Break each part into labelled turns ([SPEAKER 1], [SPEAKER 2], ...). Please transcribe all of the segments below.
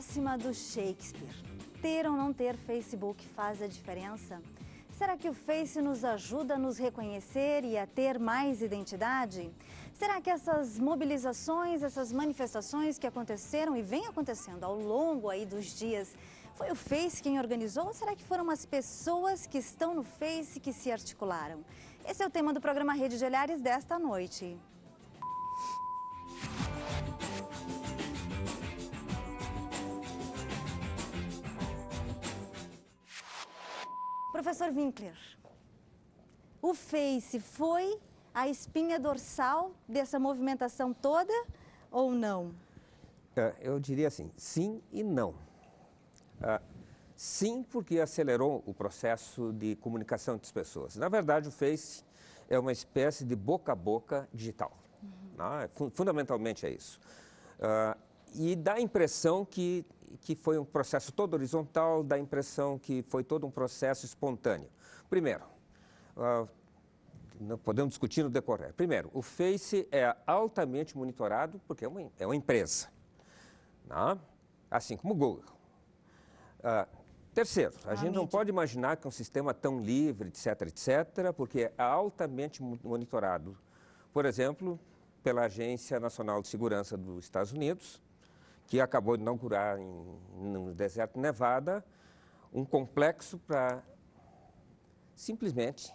[SPEAKER 1] máxima do Shakespeare. Ter ou não ter Facebook faz a diferença? Será que o Face nos ajuda a nos reconhecer e a ter mais identidade? Será que essas mobilizações, essas manifestações que aconteceram e vêm acontecendo ao longo aí dos dias, foi o Face quem organizou ou será que foram as pessoas que estão no Face que se articularam? Esse é o tema do programa Rede de Olhares desta noite. Professor Winkler, o Face foi a espinha dorsal dessa movimentação toda ou não?
[SPEAKER 2] Eu diria assim, sim e não. Sim, porque acelerou o processo de comunicação entre as pessoas. Na verdade, o Face é uma espécie de boca a boca digital. Fundamentalmente é isso. E dá a impressão que foi um processo todo horizontal, dá a impressão que foi todo um processo espontâneo. Primeiro, não podemos discutir no decorrer. Primeiro, o Face é altamente monitorado porque é uma empresa, assim como o Google. Terceiro, a gente não pode imaginar que é um sistema tão livre, etc., porque é altamente monitorado, por exemplo, pela Agência Nacional de Segurança dos Estados Unidos, que acabou de inaugurar no deserto de Nevada um complexo para simplesmente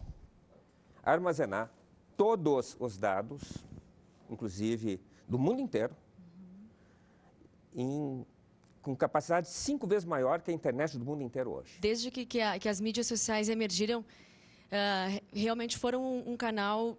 [SPEAKER 2] armazenar todos os dados, inclusive do mundo inteiro, com capacidade 5 vezes maior que a internet do mundo inteiro hoje.
[SPEAKER 3] Desde que as mídias sociais emergiram, realmente foram um canal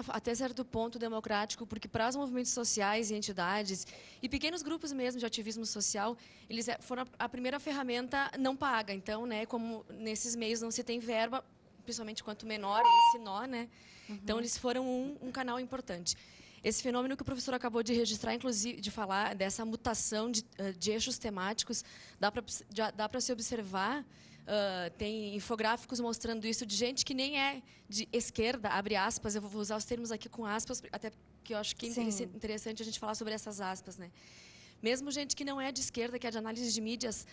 [SPEAKER 3] até certo ponto democrático, porque para os movimentos sociais e entidades e pequenos grupos mesmo de ativismo social, eles foram a primeira ferramenta não paga. Então, como nesses meios não se tem verba, principalmente quanto menor esse nó, Então eles foram um canal importante. Esse fenômeno que o professor acabou de registrar, inclusive, de falar dessa mutação de eixos temáticos, dá para se observar. Tem infográficos mostrando isso de gente que nem é de esquerda, abre aspas, eu vou usar os termos aqui com aspas, até porque eu acho que é interessante a gente falar sobre essas aspas, Mesmo gente que não é de esquerda, que é de análise de mídias,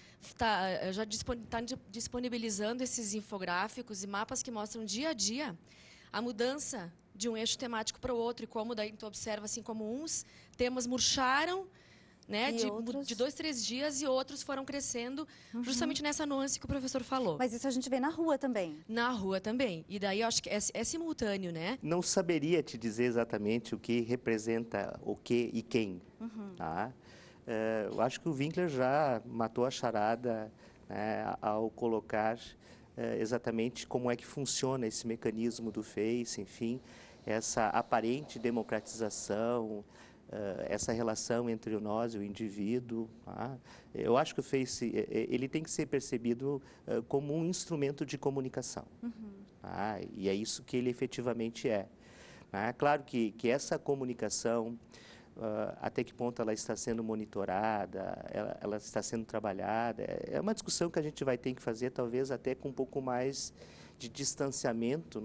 [SPEAKER 3] já está disponibilizando esses infográficos e mapas que mostram dia a dia a mudança de um eixo temático para o outro e como daí tu observa assim como uns temas murcharam, de 2, 3 dias e outros foram crescendo justamente nessa nuance que o professor falou.
[SPEAKER 1] Mas isso a gente vê na rua também.
[SPEAKER 3] Na rua também. E daí eu acho que é simultâneo,
[SPEAKER 4] Não saberia te dizer exatamente o que representa o que e quem. Eu acho que o Winkler já matou a charada ao colocar exatamente como é que funciona esse mecanismo do Face, enfim, essa aparente democratização, essa relação entre nós e o indivíduo. Eu acho que o Face ele tem que ser percebido como um instrumento de comunicação. E é isso que ele efetivamente é. Claro que essa comunicação, até que ponto ela está sendo monitorada, ela está sendo trabalhada, é uma discussão que a gente vai ter que fazer, talvez até com um pouco mais de distanciamento,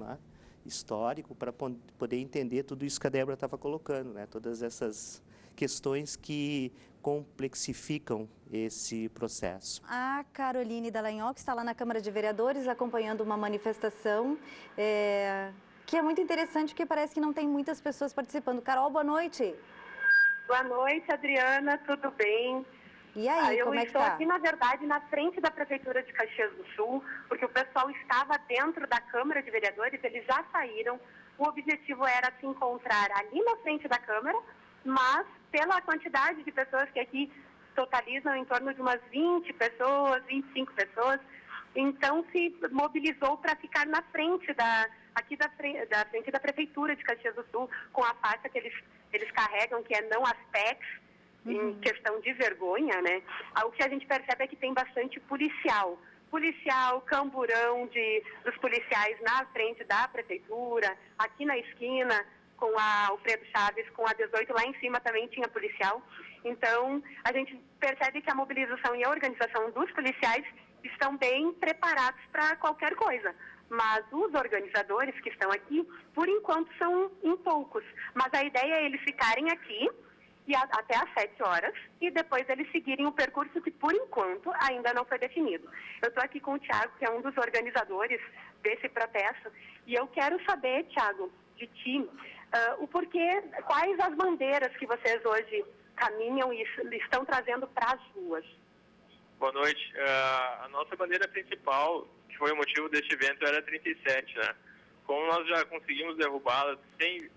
[SPEAKER 4] histórico, para poder entender tudo isso que a Débora estava colocando, todas essas questões que complexificam esse processo.
[SPEAKER 1] A Caroline Dallagnol, que está lá na Câmara de Vereadores, acompanhando uma manifestação que é muito interessante, porque parece que não tem muitas pessoas participando. Carol, boa noite.
[SPEAKER 5] Boa noite, Adriana, tudo bem?
[SPEAKER 1] E aí, como é que tá?
[SPEAKER 5] Eu estou aqui, na verdade, na frente da Prefeitura de Caxias do Sul, porque o pessoal estava dentro da Câmara de Vereadores, eles já saíram. O objetivo era se encontrar ali na frente da Câmara, mas pela quantidade de pessoas que aqui totalizam em torno de umas 20 pessoas, 25 pessoas, então se mobilizou para ficar na frente da frente da Prefeitura de Caxias do Sul, com a faixa que eles carregam, que é não às PECs, em questão de vergonha, O que a gente percebe é que tem bastante policial, camburão dos policiais na frente da Prefeitura, aqui na esquina, com a Alfredo Chaves, com a 18, lá em cima também tinha policial. Então, a gente percebe que a mobilização e a organização dos policiais estão bem preparados para qualquer coisa. Mas os organizadores que estão aqui, por enquanto, são em poucos. Mas a ideia é eles ficarem aqui e até às 7 horas, e depois eles seguirem o percurso que, por enquanto, ainda não foi definido. Eu estou aqui com o Thiago, que é um dos organizadores desse protesto, e eu quero saber, Thiago, de ti, o porquê, quais as bandeiras que vocês hoje caminham e estão trazendo para as ruas.
[SPEAKER 6] Boa noite. A nossa bandeira principal, que foi o motivo deste evento, era 37, né? Como nós já conseguimos derrubá-la sem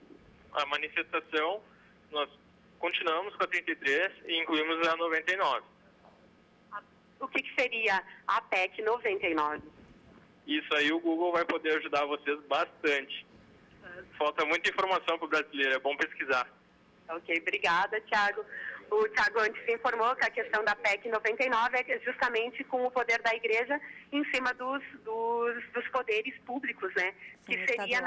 [SPEAKER 6] a manifestação, nós continuamos com a 33 e incluímos a 99.
[SPEAKER 5] O que seria a PEC 99?
[SPEAKER 6] Isso aí o Google vai poder ajudar vocês bastante. Falta muita informação para o brasileiro, é bom pesquisar.
[SPEAKER 5] Ok, obrigada, Thiago. O Thiago antes informou que a questão da PEC 99 é justamente com o poder da igreja em cima dos poderes públicos, né?
[SPEAKER 1] Sim,
[SPEAKER 5] que seria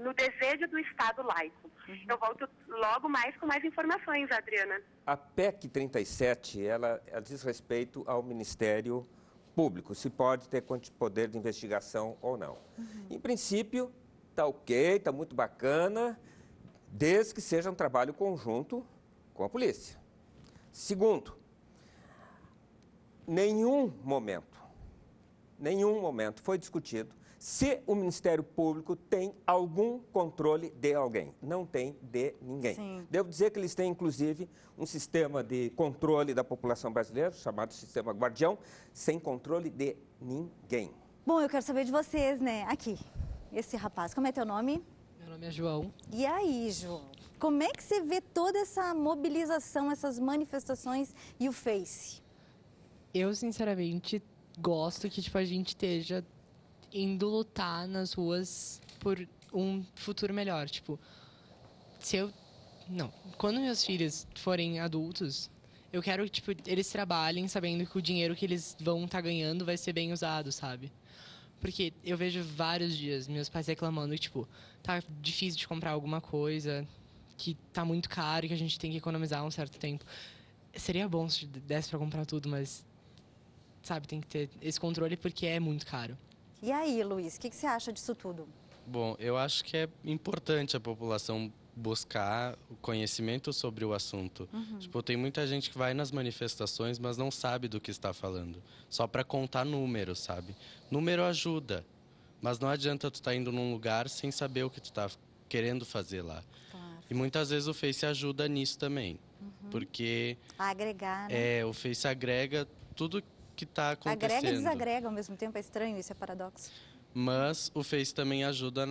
[SPEAKER 5] no desejo do Estado laico. Eu volto logo mais com mais informações, Adriana.
[SPEAKER 2] A PEC 37, ela diz respeito ao Ministério Público, se pode ter poder de investigação ou não. Em princípio, está ok, está muito bacana, desde que seja um trabalho conjunto com a polícia. Segundo, nenhum momento foi discutido se o Ministério Público tem algum controle de alguém. Não tem de ninguém.
[SPEAKER 1] Sim.
[SPEAKER 2] Devo dizer que eles têm, inclusive, um sistema de controle da população brasileira, chamado Sistema Guardião, sem controle de ninguém.
[SPEAKER 1] Bom, eu quero saber de vocês, né? Aqui, esse rapaz, como é teu nome?
[SPEAKER 7] Meu nome é João.
[SPEAKER 1] E aí, João? Como é que você vê toda essa mobilização, essas manifestações e o Face?
[SPEAKER 7] Eu, sinceramente, gosto que a gente esteja indo lutar nas ruas por um futuro melhor. Quando meus filhos forem adultos, eu quero que eles trabalhem sabendo que o dinheiro que eles vão estar ganhando vai ser bem usado, sabe? Porque eu vejo vários dias meus pais reclamando que, tá difícil de comprar alguma coisa, que tá muito caro e que a gente tem que economizar um certo tempo. Seria bom se desse para comprar tudo, mas, sabe, tem que ter esse controle porque é muito caro.
[SPEAKER 1] E aí, Luiz, o que você acha disso tudo?
[SPEAKER 8] Bom, eu acho que é importante a população buscar o conhecimento sobre o assunto. Tem muita gente que vai nas manifestações, mas não sabe do que está falando. Só para contar números, sabe? Número ajuda, mas não adianta tu estar indo num lugar sem saber o que tu está querendo fazer lá.
[SPEAKER 1] Claro.
[SPEAKER 8] E muitas vezes o Face ajuda nisso também, porque
[SPEAKER 1] A agregar, né?
[SPEAKER 8] o Face agrega tudo que está acontecendo.
[SPEAKER 1] Agrega e desagrega ao mesmo tempo, é estranho, isso é paradoxo.
[SPEAKER 8] Mas o Face também ajuda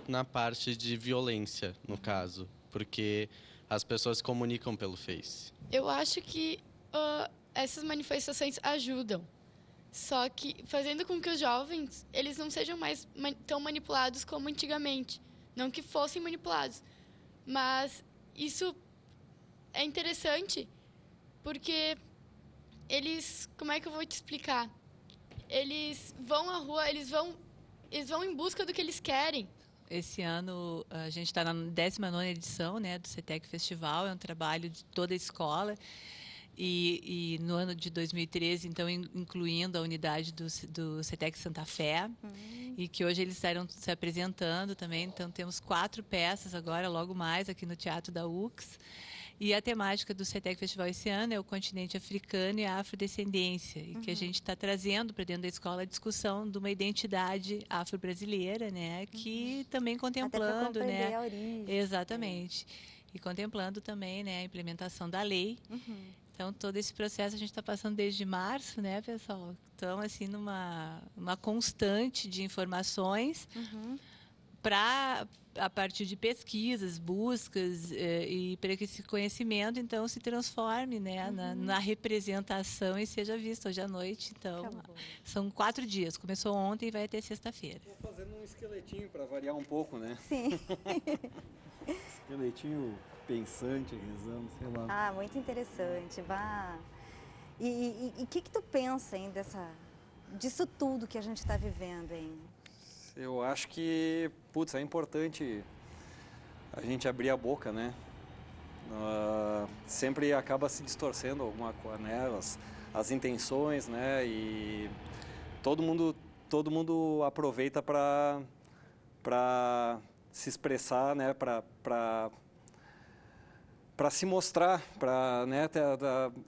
[SPEAKER 8] na parte de violência, no caso, porque as pessoas se comunicam pelo Face.
[SPEAKER 9] Eu acho que essas manifestações ajudam, só que fazendo com que os jovens eles não sejam mais tão manipulados como antigamente. Não que fossem manipulados, mas isso é interessante porque eles, como é que eu vou te explicar? Eles vão à rua, eles vão em busca do que eles querem.
[SPEAKER 10] Esse ano a gente está na 19ª edição, né, do CETEC Festival, é um trabalho de toda a escola. E no ano de 2013, então, incluindo a unidade do CETEC Santa Fé, e que hoje eles estarão se apresentando também. Então, temos 4 peças agora, logo mais, aqui no Teatro da UX. E a temática do CETEC Festival esse ano é o continente africano e a afrodescendência, e que a gente está trazendo para dentro da escola a discussão de uma identidade afro-brasileira, né, que também contemplando,
[SPEAKER 1] até
[SPEAKER 10] né,
[SPEAKER 1] a origem.
[SPEAKER 10] Exatamente, e contemplando também, né, a implementação da lei. Então, todo esse processo a gente está passando desde março, né, pessoal? Então, assim, numa constante de informações para, a partir de pesquisas, buscas, e para que esse conhecimento, então, se transforme, né, na representação e seja visto hoje à noite. Então, são 4 dias. Começou ontem e vai até sexta-feira.
[SPEAKER 11] Estou fazendo um esqueletinho para variar um pouco, né?
[SPEAKER 1] Sim.
[SPEAKER 11] Esqueletinho pensante, rezando, sei lá.
[SPEAKER 1] Ah, muito interessante. Vá. E o que tu pensa, hein, disso tudo que a gente está vivendo, hein?
[SPEAKER 11] Eu acho que, é importante a gente abrir a boca, né? Sempre acaba se distorcendo alguma coisa, né? As intenções, né? E todo mundo aproveita para se expressar, né? Para para se mostrar, para, né,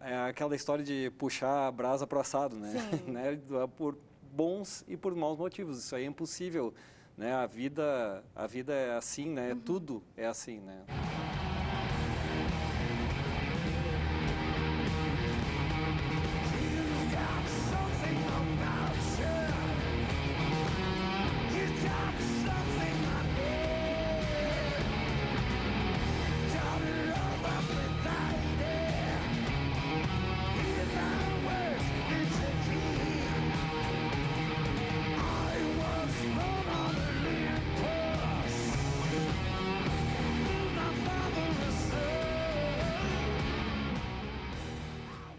[SPEAKER 11] é aquela história de puxar a brasa para o assado, né? Né? Por bons e por maus motivos. Isso aí é impossível, né? A vida é assim, né? Tudo é assim, né?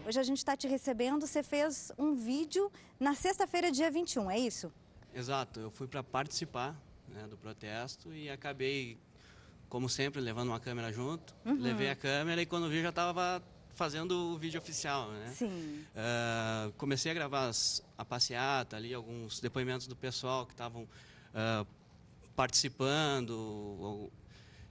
[SPEAKER 1] Hoje a gente está te recebendo, você fez um vídeo na sexta-feira, dia 21, é isso?
[SPEAKER 12] Exato, eu fui para participar, né, do protesto e acabei, como sempre, levando uma câmera junto. Levei a câmera e quando vi já estava fazendo o vídeo oficial, né?
[SPEAKER 1] Sim.
[SPEAKER 12] Comecei a gravar a passeata ali, alguns depoimentos do pessoal que estavam participando,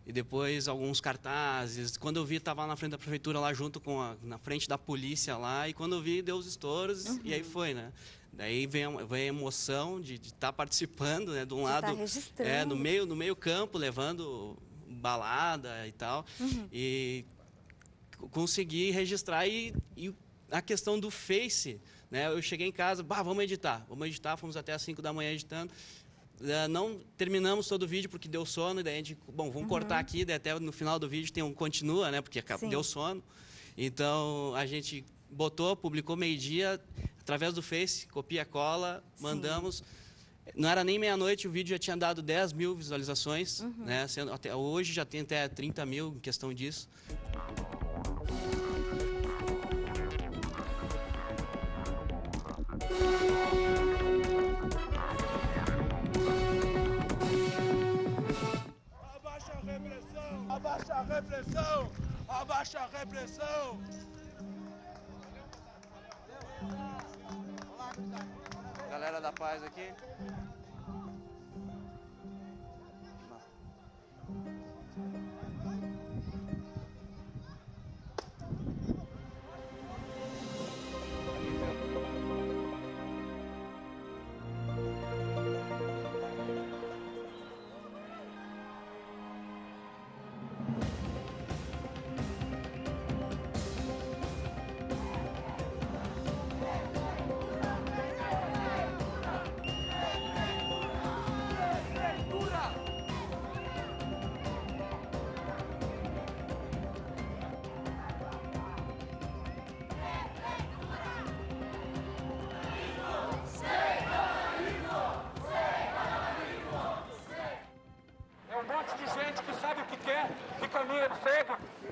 [SPEAKER 12] e depois alguns cartazes. Quando eu vi, estava na frente da prefeitura, lá junto na frente da polícia lá, e quando eu vi, deu os estouros, e aí foi, né? Daí vem a emoção de estar participando, né? De um lado, no meio campo, levando balada e tal, e consegui registrar. E a questão do Face, né? Eu cheguei em casa, vamos editar, fomos até às 5 da manhã editando. Não terminamos todo o vídeo porque deu sono, e daí a gente, vamos cortar aqui, daí até no final do vídeo tem um continua, né, porque deu sono. Então a gente publicou meio-dia, através do Face, copia e cola, mandamos. Não era nem meia-noite, o vídeo já tinha dado 10 mil visualizações, né, até hoje já tem até 30 mil em questão disso.
[SPEAKER 13] Abaixa a repressão! Abaixa a repressão!
[SPEAKER 12] Galera da paz aqui.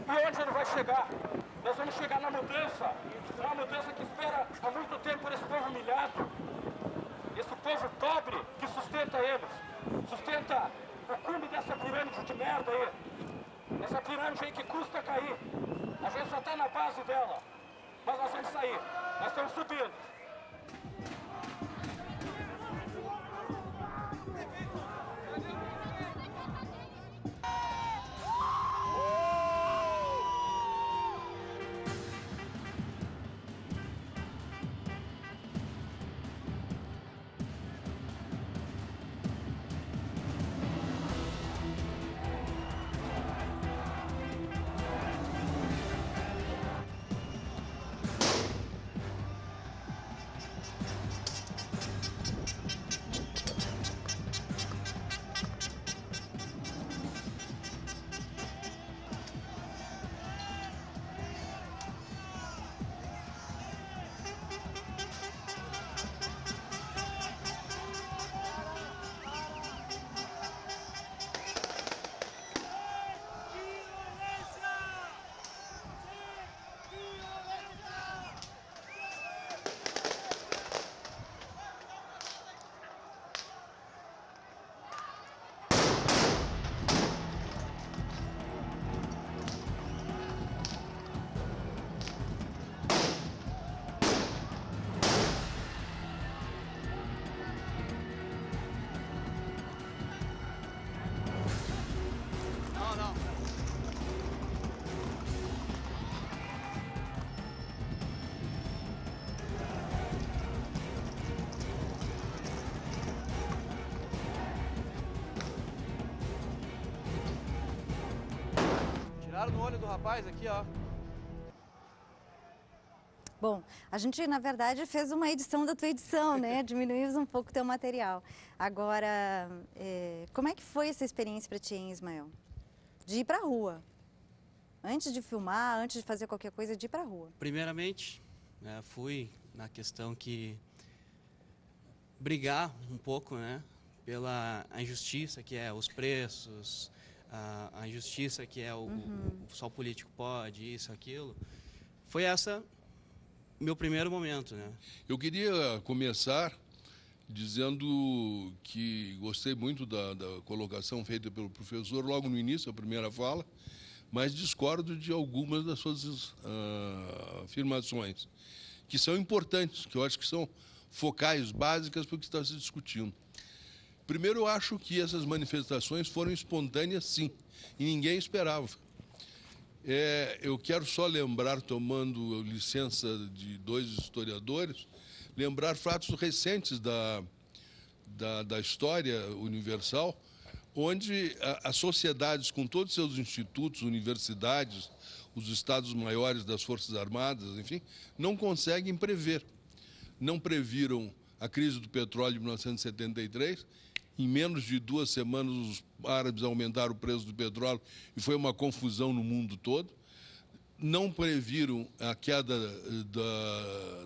[SPEAKER 13] E onde ele vai chegar? Nós vamos chegar na mudança, uma mudança que espera há muito tempo por esse povo humilhado, esse povo pobre que sustenta eles, sustenta o cume dessa pirâmide de merda aí, essa pirâmide aí que custa cair. A gente só está na base dela, mas nós vamos sair, nós estamos subindo.
[SPEAKER 14] Olharam no olho do rapaz aqui, ó.
[SPEAKER 1] Bom, a gente, na verdade, fez uma edição da tua edição, né? Diminuímos um pouco o teu material. Agora, como é que foi essa experiência para ti, hein, Ismael? De ir para a rua. Antes de filmar, antes de fazer qualquer coisa, de ir para a rua.
[SPEAKER 12] Primeiramente, fui na questão que brigar um pouco, né? Pela injustiça que é os preços, a injustiça que é só o político pode, isso, aquilo. Foi essa meu primeiro momento, né?
[SPEAKER 15] Eu queria começar dizendo que gostei muito da colocação feita pelo professor logo no início, a primeira fala, mas discordo de algumas das suas afirmações, que são importantes, que eu acho que são focais, básicas para o que está se discutindo. Primeiro, eu acho que essas manifestações foram espontâneas, sim, e ninguém esperava. Eu quero só lembrar, tomando licença de dois historiadores, lembrar fatos recentes da história universal, onde as sociedades, com todos os seus institutos, universidades, os estados maiores das Forças Armadas, enfim, não conseguem prever. Não previram a crise do petróleo de 1973. Em menos de 2 semanas, os árabes aumentaram o preço do petróleo e foi uma confusão no mundo todo. Não previram a queda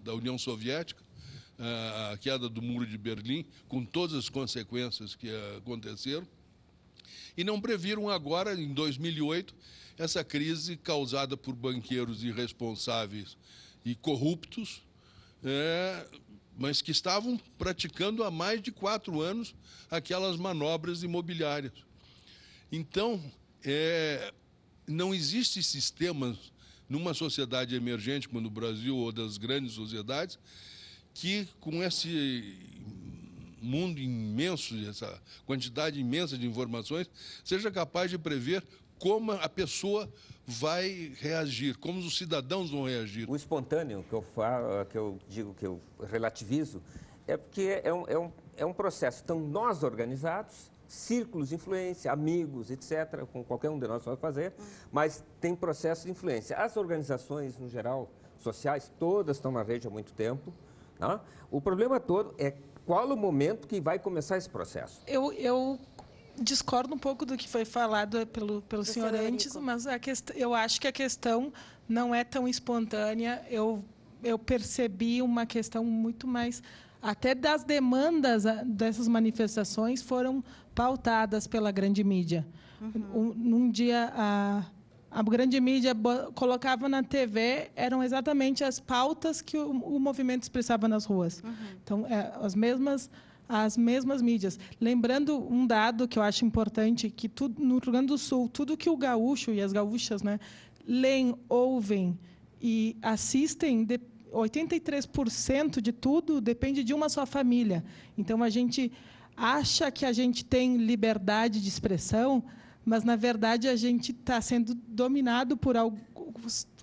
[SPEAKER 15] da União Soviética, a queda do Muro de Berlim, com todas as consequências que aconteceram. E não previram agora, em 2008, essa crise causada por banqueiros irresponsáveis e corruptos, mas que estavam praticando há mais de 4 anos aquelas manobras imobiliárias. Então, não existe sistema numa sociedade emergente como no Brasil ou das grandes sociedades que, com esse mundo imenso, essa quantidade imensa de informações, seja capaz de prever como a pessoa vai reagir, como os cidadãos vão reagir.
[SPEAKER 2] O espontâneo que eu digo, que eu relativizo, é porque é um processo. Então, nós organizados, círculos de influência, amigos, etc., com qualquer um de nós pode fazer, mas tem processo de influência. As organizações, no geral, sociais, todas estão na rede há muito tempo. Não? O problema todo é qual o momento que vai começar esse processo.
[SPEAKER 16] Eu discordo um pouco do que foi falado pelo senhor antes, mas eu acho que a questão não é tão espontânea. Eu percebi uma questão muito mais... Até das demandas dessas manifestações foram pautadas pela grande mídia. Num dia, a grande mídia colocava na TV, eram exatamente as pautas que o movimento expressava nas ruas. Então, as mesmas mídias. Lembrando um dado que eu acho importante, que no Rio Grande do Sul, tudo que o gaúcho e as gaúchas, né, leem, ouvem e assistem, 83% de tudo depende de uma só família. Então, a gente acha que a gente tem liberdade de expressão, mas, na verdade, a gente está sendo dominado por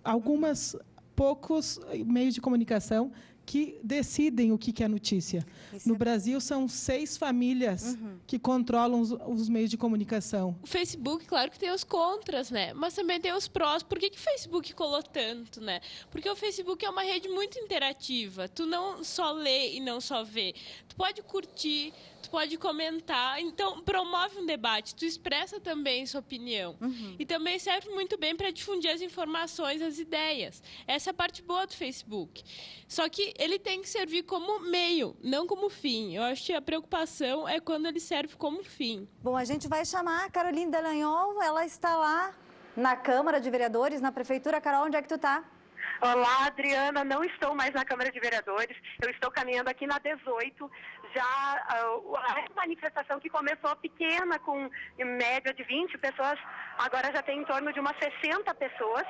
[SPEAKER 16] algumas poucos meios de comunicação que decidem o que é notícia. No Brasil, são 6 famílias que controlam os meios de comunicação.
[SPEAKER 17] O Facebook, claro que tem os contras, né? Mas também tem os prós. Por que o Facebook colou tanto, né? Porque o Facebook é uma rede muito interativa. Tu não só lê e não só vê. Tu pode curtir, tu pode comentar. Então, promove um debate. Tu expressa também sua opinião. E também serve muito bem para difundir as informações, as ideias. Essa é a parte boa do Facebook. Só que ele tem que servir como meio, não como fim. Eu acho que a preocupação é quando ele serve como fim.
[SPEAKER 1] Bom, a gente vai chamar a Caroline Dallagnol, ela está lá na Câmara de Vereadores, na Prefeitura. Carol, onde é que tu está?
[SPEAKER 5] Olá, Adriana, não estou mais na Câmara de Vereadores, eu estou caminhando aqui na 18, já a manifestação que começou pequena, com em média de 20 pessoas, agora já tem em torno de umas 60 pessoas.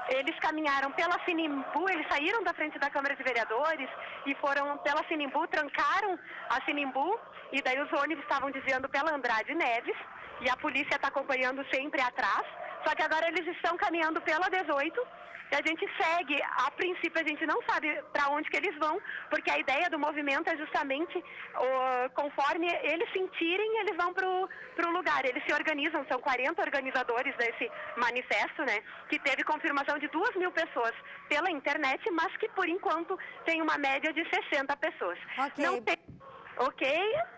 [SPEAKER 5] Eles caminharam pela Sinimbu, eles saíram da frente da Câmara de Vereadores e foram pela Sinimbu, trancaram a Sinimbu, e daí os ônibus estavam desviando pela Andrade Neves, e a polícia está acompanhando sempre atrás, só que agora eles estão caminhando pela 18, E a gente segue, a princípio a gente não sabe para onde que eles vão, porque a ideia do movimento é justamente, conforme eles sentirem, eles vão para o lugar. Eles se organizam, são 40 organizadores desse manifesto, né, que teve confirmação de 2.000 pessoas pela internet, mas que por enquanto tem uma média de 60 pessoas.
[SPEAKER 1] Ok.
[SPEAKER 5] Não tem... Ok,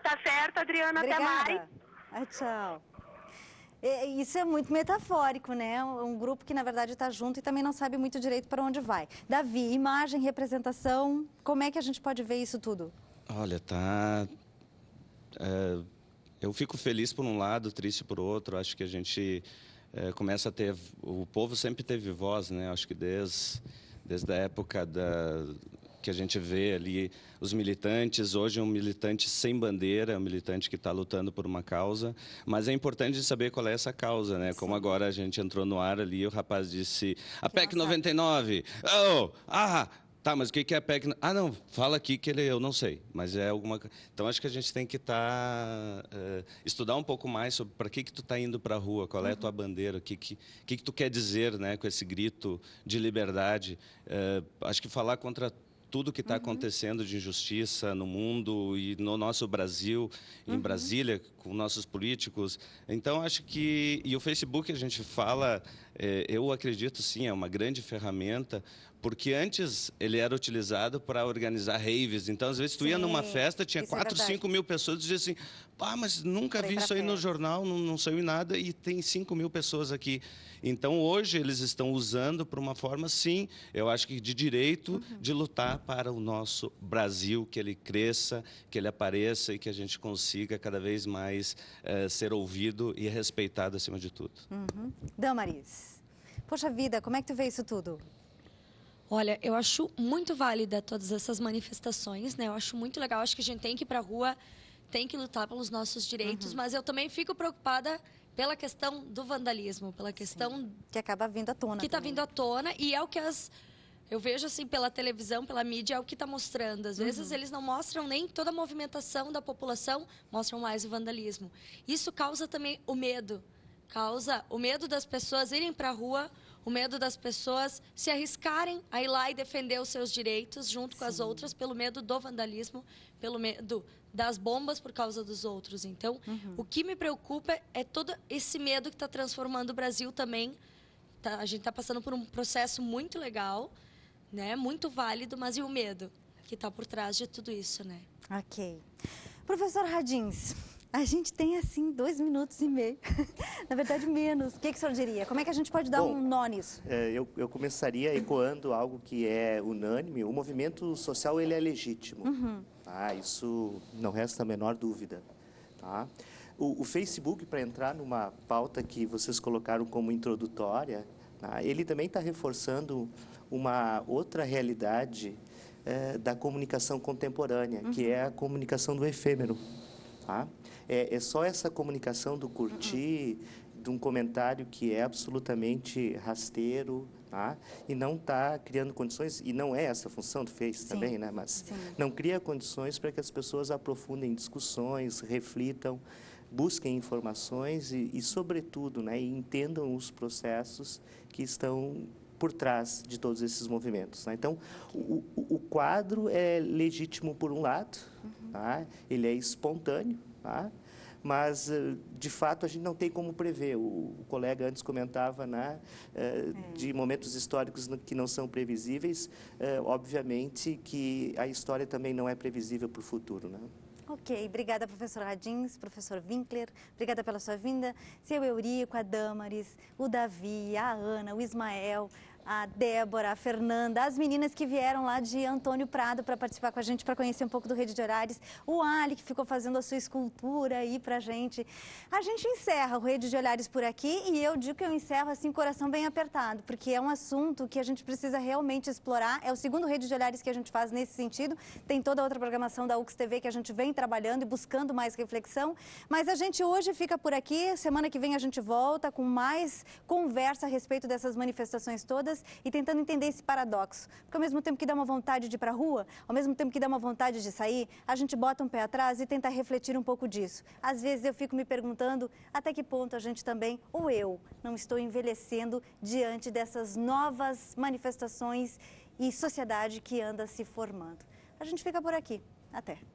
[SPEAKER 5] tá certo, Adriana,
[SPEAKER 1] Obrigada.
[SPEAKER 5] até mais.
[SPEAKER 1] Tchau. Isso é muito metafórico, né? Um grupo que, na verdade, está junto e também não sabe muito direito para onde vai. Davi, imagem, representação, como é que a gente pode ver isso tudo?
[SPEAKER 14] Olha, eu fico feliz por um lado, triste por outro. Acho que a gente começa a ter... O povo sempre teve voz, né? Acho que desde a época que a gente vê ali os militantes, hoje um militante sem bandeira, um militante que está lutando por uma causa, mas é importante saber qual é essa causa, né? Como agora a gente entrou no ar ali, o rapaz disse, a PEC 99, tá, mas o que é a PEC? Não, fala aqui que eu não sei, mas é alguma... Então, acho que a gente tem que estudar um pouco mais sobre para que tu está indo para a rua, qual é a tua bandeira, o que tu quer dizer, né, com esse grito de liberdade. Acho que falar contra tudo que está acontecendo de injustiça no mundo e no nosso Brasil, em Brasília, com nossos políticos. Então, acho que... E o Facebook, a gente fala, eu acredito, sim, é uma grande ferramenta, porque antes ele era utilizado para organizar raves. Então, às vezes, tu ia numa festa, tinha 4, 5 mil pessoas, e dizia assim, mas nunca vi isso aí no jornal, não saiu em nada, e tem 5 mil pessoas aqui. Então, hoje, eles estão usando para uma forma, sim, eu acho que de direito, de lutar para o nosso Brasil, que ele cresça, que ele apareça e que a gente consiga cada vez mais ser ouvido e respeitado acima de tudo.
[SPEAKER 1] Damaris, poxa vida, como é que tu vê isso tudo?
[SPEAKER 18] Olha, eu acho muito válida todas essas manifestações, né? Eu acho muito legal, acho que a gente tem que ir para a rua, tem que lutar pelos nossos direitos, mas eu também fico preocupada pela questão do vandalismo, pela questão...
[SPEAKER 1] Que acaba vindo à tona.
[SPEAKER 18] Que está vindo à tona e é o que eu vejo assim pela televisão, pela mídia, é o que está mostrando. Às vezes eles não mostram nem toda a movimentação da população, mostram mais o vandalismo. Isso causa também o medo. Causa o medo das pessoas irem para a rua, o medo das pessoas se arriscarem a ir lá e defender os seus direitos junto com as outras, pelo medo do vandalismo, pelo medo das bombas por causa dos outros. Então, o que me preocupa é todo esse medo que está transformando o Brasil também. A gente está passando por um processo muito legal, né? Muito válido, mas e o medo que está por trás de tudo isso, né?
[SPEAKER 1] Ok. Professor Radins, a gente tem, assim, 2 minutos e meio. Na verdade, menos. O que o senhor diria? Como é que a gente pode dar um nó nisso?
[SPEAKER 4] Eu começaria ecoando algo que é unânime. O movimento social, ele é legítimo. Isso não resta a menor dúvida. Tá? O Facebook, para entrar numa pauta que vocês colocaram como introdutória, ele também está reforçando uma outra realidade da comunicação contemporânea, que é a comunicação do efêmero. Tá? É só essa comunicação do curtir, de um comentário que é absolutamente rasteiro, tá? E não está criando condições, e não é essa a função do Face também, né? Mas não cria condições para que as pessoas aprofundem discussões, reflitam, busquem informações e sobretudo, né, e entendam os processos que estão por trás de todos esses movimentos. Né? Então, o quadro é legítimo por um lado, tá? Ele é espontâneo, tá? Mas, de fato, a gente não tem como prever. O colega antes comentava, né, de momentos históricos que não são previsíveis. Obviamente que a história também não é previsível para o futuro. Né?
[SPEAKER 1] Ok, obrigada, professor Radins, professor Winkler, obrigada pela sua vinda. Seu Eurico, a Damaris, o Davi, a Ana, o Ismael, a Débora, a Fernanda, as meninas que vieram lá de Antônio Prado para participar com a gente, para conhecer um pouco do Rede de Olhares, o Ali, que ficou fazendo a sua escultura aí para a gente. A gente encerra o Rede de Olhares por aqui e eu digo que eu encerro assim, coração bem apertado, porque é um assunto que a gente precisa realmente explorar. É o segundo Rede de Olhares que a gente faz nesse sentido. Tem toda a outra programação da UX TV que a gente vem trabalhando e buscando mais reflexão, mas a gente hoje fica por aqui. Semana que vem a gente volta com mais conversa a respeito dessas manifestações todas. ruas e tentando entender esse paradoxo. Porque ao mesmo tempo que dá uma vontade de ir para a rua, ao mesmo tempo que dá uma vontade de sair, a gente bota um pé atrás e tenta refletir um pouco disso. Às vezes eu fico me perguntando até que ponto a gente também, ou eu, não estou envelhecendo diante dessas novas manifestações e sociedade que anda se formando. A gente fica por aqui. Até!